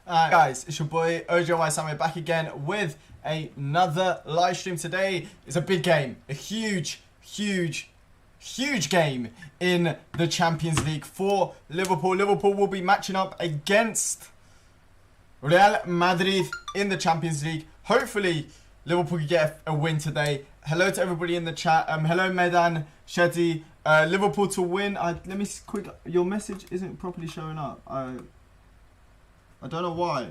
Guys, it's your boy OJ Same back again with another live stream. Today is a big game, a huge game in the Champions League for Liverpool. Liverpool will be matching up against Real Madrid in the Champions League. Hopefully Liverpool can get a win today. Hello to everybody in the chat. Hello Medan, Shetty. Liverpool to win. Let me quick. Your message isn't properly showing up. I don't know why.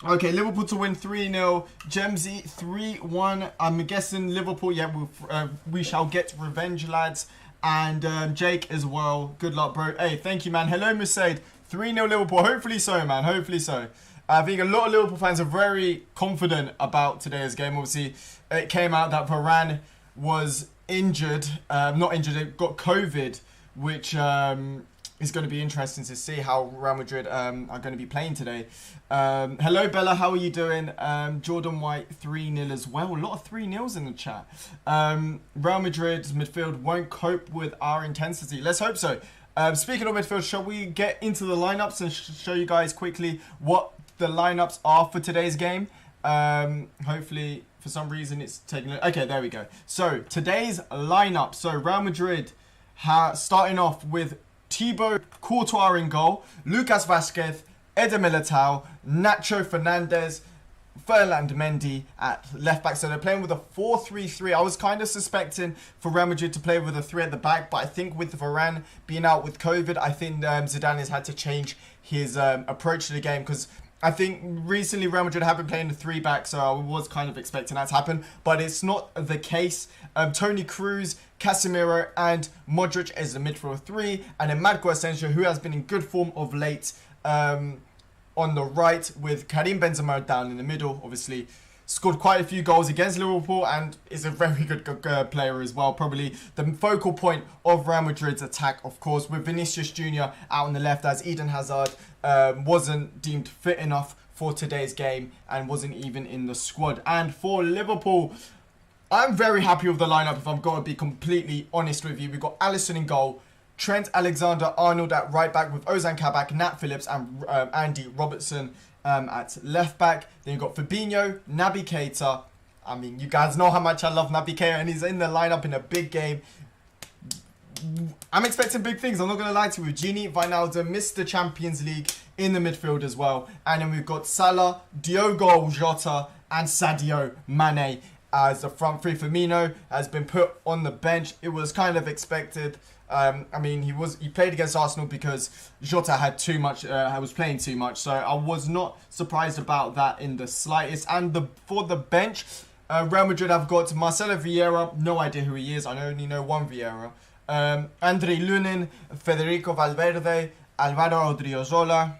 Okay, Liverpool to win 3-0. Gemsy 3-1. I'm guessing Liverpool. Yeah, we shall get revenge, lads. And Jake as well. Good luck, bro. Hey, thank you, man. Hello, Musaid. 3-0 Liverpool. Hopefully so, man. Hopefully so. I think a lot of Liverpool fans are very confident about today's game. Obviously, it came out that Varane was injured. Not injured, it got COVID, which is going to be interesting to see how Real Madrid are going to be playing today. Hello, Bella. How are you doing? Jordan White, 3-0 as well. A lot of 3-0s in the chat. Real Madrid's midfield won't cope with our intensity. Let's hope so. Speaking of midfield, shall we get into the lineups and show you guys quickly what the lineups are for today's game? Hopefully, for some reason, it's taking... Okay, there we go. So, today's lineup. So, Real Madrid starting off with Thibaut Courtois in goal, Lucas Vazquez, Eder Militao, Nacho Fernandez, Ferland Mendy at left back. So they're playing with a 4-3-3. I was kind of suspecting for Real Madrid to play with a 3 at the back, but I think with Varane being out with COVID, I think Zidane has had to change his approach to the game, because I think recently Real Madrid have been playing the 3 back, so I was kind of expecting that to happen, but it's not the case. Toni Kroos, Casemiro and Modric as the midfield 3, and then Marco Asensio, who has been in good form of late, on the right, with Karim Benzema down in the middle. Obviously scored quite a few goals against Liverpool and is a very good player as well. Probably the focal point of Real Madrid's attack, of course, with Vinicius Jr. out on the left, as Eden Hazard wasn't deemed fit enough for today's game and wasn't even in the squad. And for Liverpool, I'm very happy with the lineup, if I'm going to be completely honest with you. We've got Alisson in goal, Trent Alexander-Arnold at right back with Ozan Kabak, Nat Phillips and Andy Robertson at left back. Then you've got Fabinho, Naby Keita. I mean, you guys know how much I love Naby Keita, and he's in the lineup in a big game. I'm expecting big things, I'm not going to lie to you. Gini Wijnaldum missed the Champions League in the midfield as well. And then we've got Salah, Diogo Jota and Sadio Mane as the front three. Firmino has been put on the bench. It was kind of expected. I mean, he played against Arsenal because Jota had too much, was playing too much. So I was not surprised about that in the slightest. And for the bench, Real Madrid have got Marcelo Vieira. No idea who he is. I only know one Vieira. Andre Lunin, Federico Valverde, Alvaro Odriozola,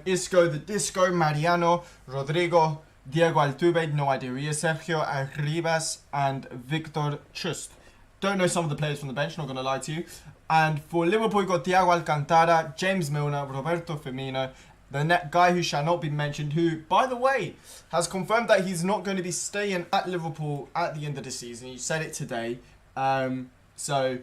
Isco the Disco, Mariano, Rodrigo, Diego Altuve, no idea who he is, Sergio Arribas, and Victor Chust. Don't know some of the players from the bench, not going to lie to you. And for Liverpool, we've got Thiago Alcantara, James Milner, Roberto Firmino, the guy who shall not be mentioned, who, by the way, has confirmed that he's not going to be staying at Liverpool at the end of the season. He said it today. So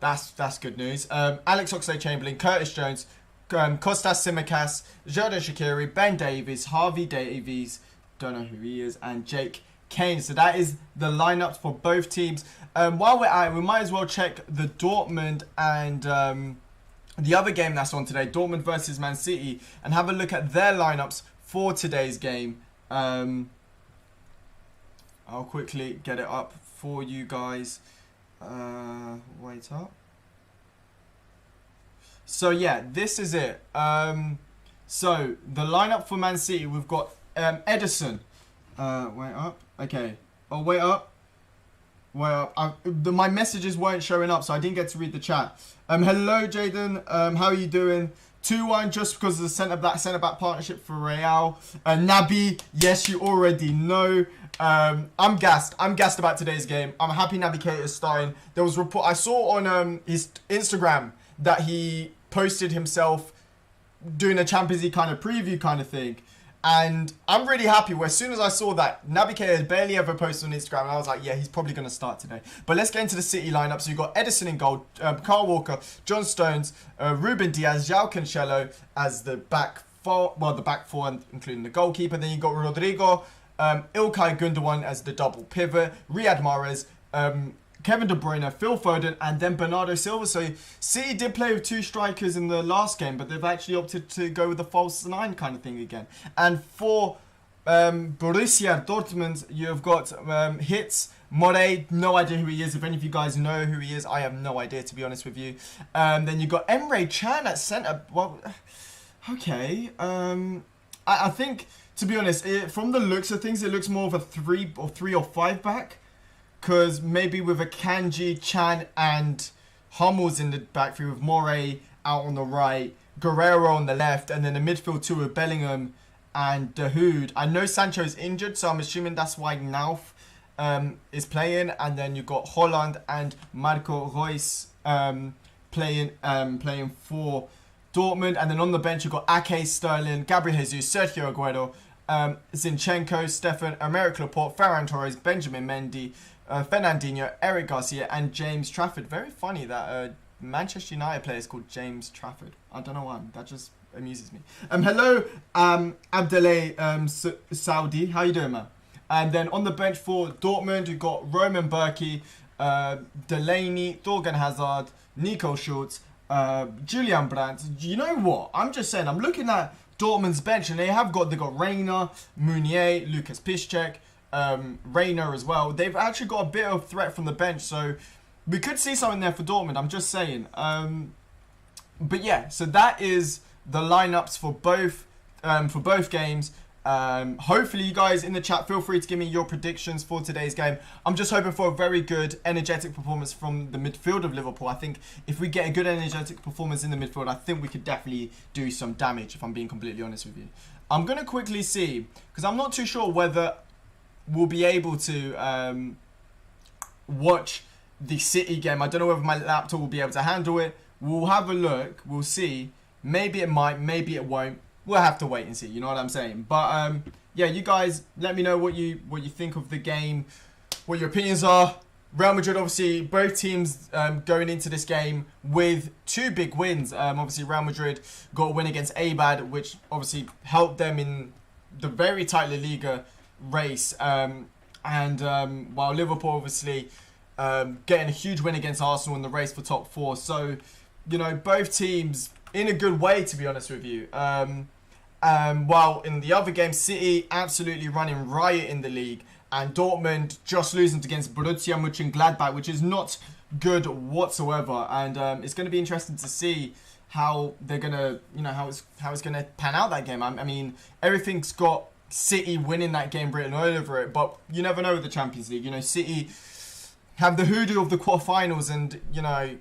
that's good news. Alex Oxlade-Chamberlain, Curtis Jones, Kostas Tsimikas, Xherdan Shaqiri, Ben Davies, Harvey Davies, don't know who he is, and Jake Kane. So that is the lineups for both teams. While we're at it, we might as well check the Dortmund and the other game that's on today, Dortmund versus Man City, and have a look at their lineups for today's game. I'll quickly get it up for you guys. Wait up. So yeah, this is it. So the lineup for Man City, we've got Ederson. Wait up. Okay. Oh, wait up. Wait up. My messages weren't showing up, so I didn't get to read the chat. Hello, Jaden. How are you doing? 2-1 just because of the centre-back partnership for Real. Naby, yes, you already know. I'm gassed. I'm gassed about today's game. I'm happy Naby Keita is starting. There was I saw on his Instagram that he posted himself doing a Champions League kind of preview kind of thing. And I'm really happy where as soon as I saw that, Naby Keita had barely ever posted on Instagram, and I was like, yeah, he's probably going to start today. But let's get into the City lineup. So you've got Ederson in goal, Kyle Walker, John Stones, Ruben Diaz, João Cancelo as the back four, well, the back four, including the goalkeeper. Then you got Rodrigo, Ilkay Gundogan as the double pivot, Riyad Mahrez, Kevin De Bruyne, Phil Foden, and then Bernardo Silva. So City did play with 2 strikers in the last game, but they've actually opted to go with the false 9 kind of thing again. And for Borussia Dortmund, you've got Hitz, Morey, no idea who he is. If any of you guys know who he is, I have no idea, to be honest with you. Then you've got Emre Can at centre. Well, okay. I think, to be honest, from the looks of things, it looks more of a 3 or 5 back. Because maybe with a Kanji, Chan, and Hummels in the back three, with Morey out on the right, Guerrero on the left, and then the midfield 2 with Bellingham and Dahoud. I know Sancho's injured, so I'm assuming that's why Nauf is playing. And then you've got Holland and Marco Reus playing for Dortmund. And then on the bench, you've got Ake, Sterling, Gabriel Jesus, Sergio Aguero, Zinchenko, Stefan, Emerick Laporte, Ferran Torres, Benjamin Mendy, Fernandinho, Eric Garcia, and James Trafford. Very funny that Manchester United player is called James Trafford. I don't know why. That just amuses me. Hello, Abdelay Saudi. How you doing, man? And then on the bench for Dortmund, you've got Roman Berkey, Delaney, Thorgan Hazard, Nico Schultz, Julian Brandt. You know what? I'm just saying. I'm looking at Dortmund's bench, and they got Reina, Meunier, Lucas Piszczek, Reina as well. They've actually got a bit of threat from the bench, so we could see something there for Dortmund. I'm just saying. But yeah, so that is the lineups for both games. Hopefully you guys in the chat, feel free to give me your predictions for today's game. I'm just hoping for a very good, energetic performance from the midfield of Liverpool. I think if we get a good, energetic performance in the midfield, I think we could definitely do some damage, if I'm being completely honest with you. I'm going to quickly see, because I'm not too sure whether we'll be able to watch the City game. I don't know whether my laptop will be able to handle it. We'll have a look. We'll see. Maybe it might, maybe it won't. We'll have to wait and see, you know what I'm saying? But yeah, you guys let me know what you think of the game, what your opinions are. Real Madrid, obviously, both teams going into this game with 2 big wins. Obviously, Real Madrid got a win against Eibar, which obviously helped them in the very tight La Liga race. While Liverpool, obviously, getting a huge win against Arsenal in the race for top 4. So, you know, both teams in a good way, to be honest with you. While in the other game, City absolutely running riot in the league, and Dortmund just losing against Borussia Mönchengladbach, which is not good whatsoever. And it's going to be interesting to see how they're gonna, you know, how it's gonna pan out that game. I mean, everything's got City winning that game written all over it, but you never know with the Champions League. You know, City have the hoodoo of the quarterfinals, and you know,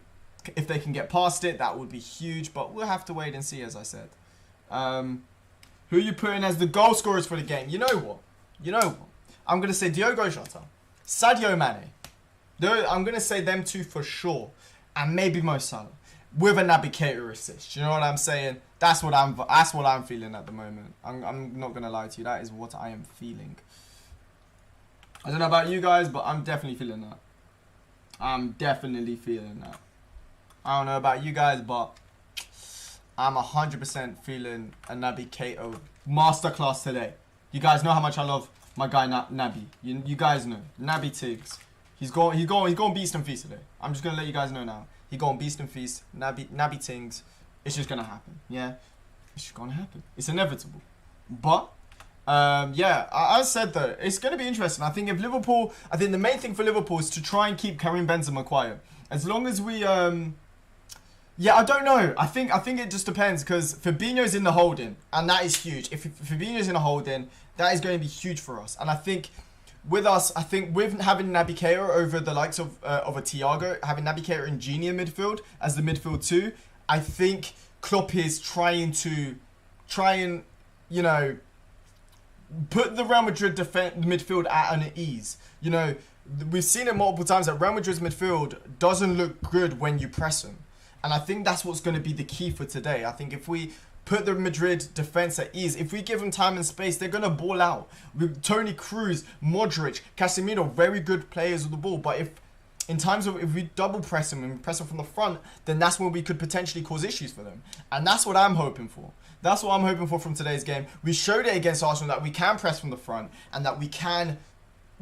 if they can get past it, that would be huge. But we'll have to wait and see, as I said. Who are you putting as the goal scorers for the game? You know what? I'm going to say Diogo Jota, Sadio Mane. I'm going to say them 2 for sure. And maybe Mo Salah. With a Naby Keita assist. You know what I'm saying? That's what I'm feeling at the moment. I'm not going to lie to you. That is what I am feeling. I don't know about you guys, but I'm definitely feeling that. I'm definitely feeling that. I don't know about you guys, but I'm 100% feeling a Naby Keita masterclass today. You guys know how much I love my guy Naby. You guys know. Naby Tiggs. He's going beast and feast today. I'm just going to let you guys know now. He's going beast and feast. Naby Tiggs. It's just going to happen. Yeah? It's just going to happen. It's inevitable. But, yeah, as I said though, it's going to be interesting. I think the main thing for Liverpool is to try and keep Karim Benzema quiet. As long as we, yeah, I don't know. I think it just depends, because Fabinho's in the holding, and that is huge. If Fabinho's in the holding, that is going to be huge for us. And I think with having Naby Keita over the likes of a Thiago, having Naby Keita and Gini in midfield as the midfield 2, I think Klopp is trying and, you know, put the Real Madrid midfield at an ease. You know, we've seen it multiple times that Real Madrid's midfield doesn't look good when you press them. And I think that's what's going to be the key for today. I think if we put the Madrid defense at ease, if we give them time and space, they're going to ball out. With Toni Kroos, Modric, Casemiro, very good players with the ball. But in times of if we double press them and we press them from the front, then that's when we could potentially cause issues for them. And that's what I'm hoping for. That's what I'm hoping for from today's game. We showed it against Arsenal that we can press from the front and that we can,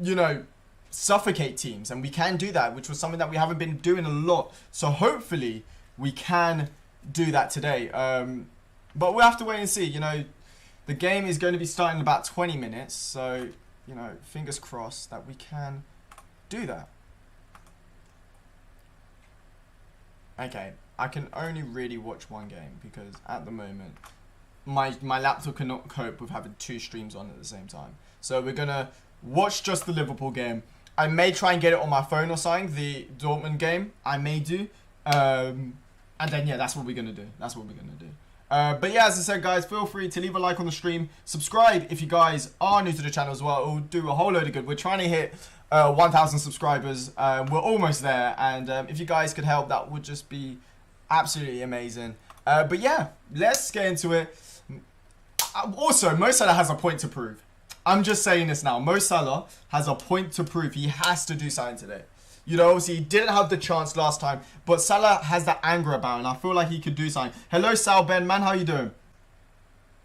you know, suffocate teams. And we can do that, which was something that we haven't been doing a lot. So hopefully we can do that today. But we'll have to wait and see. You know, the game is going to be starting in about 20 minutes. So, you know, fingers crossed that we can do that. Okay, I can only really watch one game because at the moment my laptop cannot cope with having 2 streams on at the same time. So we're gonna watch just the Liverpool game. I may try and get it on my phone or something, the Dortmund game. I may do. And then yeah, that's what we're gonna do. That's what we're gonna do. But yeah, as I said, guys, feel free to leave a like on the stream. Subscribe if you guys are new to the channel as well. It will do a whole load of good. We're trying to hit 1,000 subscribers. We're almost there. And if you guys could help, that would just be absolutely amazing. But yeah, let's get into it. Also, Mo Salah has a point to prove. I'm just saying this now. Mo Salah has a point to prove. He has to do something today. You know, obviously, he didn't have the chance last time, but Salah has that anger about him, and I feel like he could do something. Hello, Sal Ben, man, how you doing?